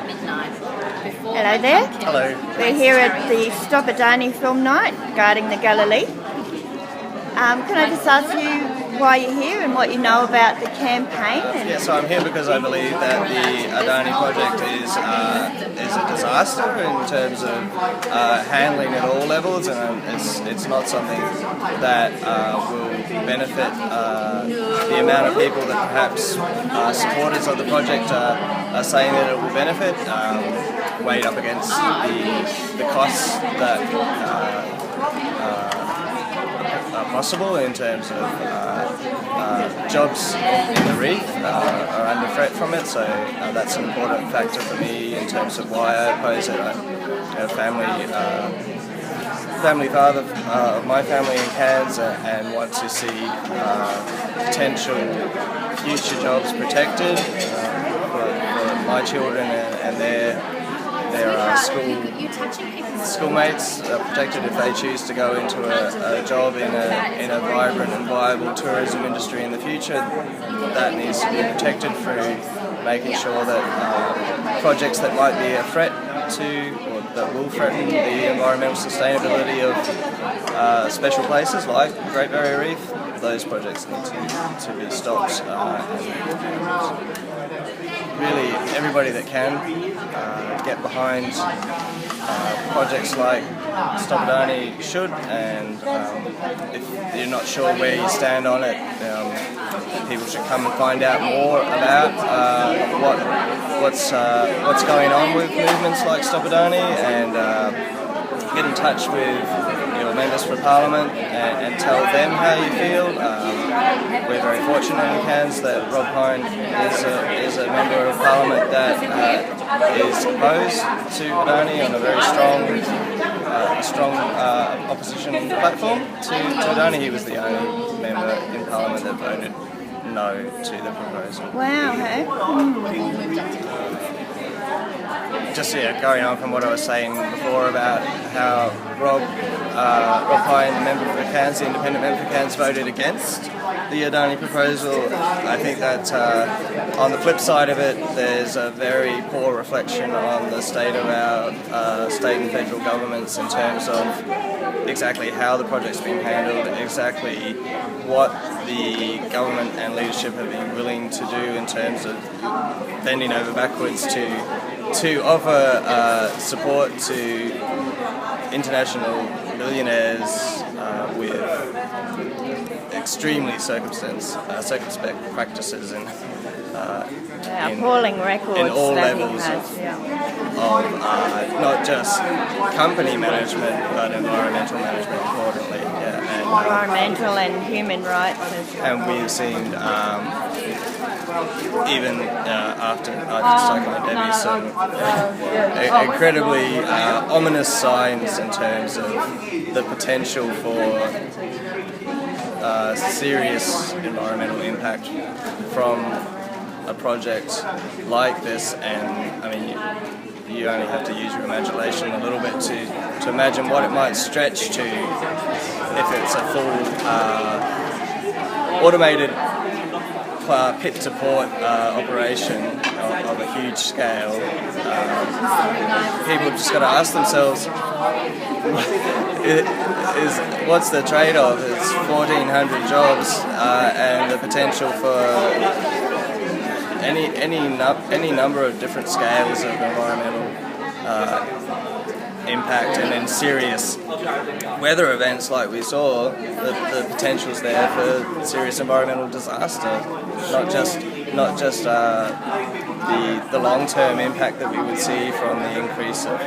Hello there. Hello. We're here at the Stop Adani film night guarding the Galilee. Can I just ask you why you're here and what you know about the campaign? Yeah, so I'm here because I believe that the Adani project is a disaster in terms of handling at all levels, and it's not something that will benefit the amount of people that perhaps supporters of the project are saying that it will benefit, weighed up against the costs that are possible in terms of jobs in the reef are under threat from it, so that's an important factor for me in terms of why I oppose it. I'm a family father of my family in Cairns and want to see potential future jobs protected for my children and their schoolmates protected if they choose to go into a job in a vibrant and viable tourism industry in the future. That needs to be protected through making sure that projects that might be a threat to, or that will threaten the environmental sustainability of special places like the Great Barrier Reef, those projects need to be stopped. Really, everybody that can get behind projects like Stop Adani should, and if you're not sure where you stand on it, people should come and find out more about what's going on with movements like Stop Adani, and get in touch with your members for Parliament and tell them how you feel. We're very fortunate in Cairns that Rob Hine is a member of Parliament that is opposed to Adani on a very strong opposition platform to Adani. He was the only member in Parliament that voted no to the proposal. Wow, hey? Just going on from what I was saying before about how Rob Hine, the member for Cairns, the independent member for Cairns, voted against the Adani proposal. I think that on the flip side of it, there's a very poor reflection on the state of our state and federal governments in terms of exactly how the project's been handled, exactly what the government and leadership have been willing to do in terms of bending over backwards to offer support to international millionaires with extremely circumspect practices in appalling records in all that levels he has, of not just company management but environmental management, importantly. environmental and human rights as well. And we've seen even after Cyclone Debbie some incredibly ominous signs in terms of the potential for serious environmental impact from a project like this. And I mean, you only have to use your imagination a little bit to imagine what it might stretch to if it's a full automated pit-to-port operation of a huge scale. People have just got to ask themselves, what's the trade-off? It's 1,400 jobs and the potential for any number of different scales of environmental impact, and in serious weather events like we saw, the potential's there for serious environmental disaster. Not just the long-term impact that we would see from the increase of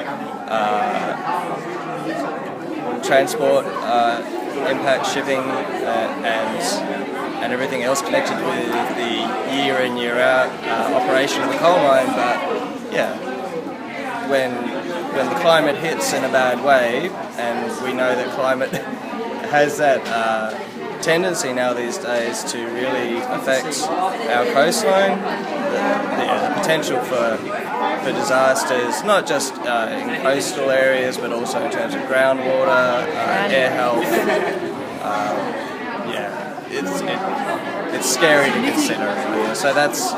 transport impact, shipping, and everything else connected with the year in, year out operation of the coal mine. But yeah, when the climate hits in a bad way, and we know that climate has that tendency now these days to really affect our coastline, the potential for disasters, not just in coastal areas, but also in terms of groundwater, air health. it's scary to consider. Really. So that's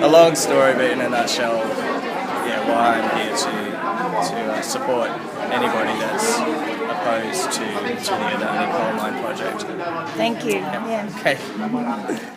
a long story, but in a nutshell, yeah, why I'm here to support anybody that's opposed to the Adani coal mine project. Thank you. Yeah. Okay.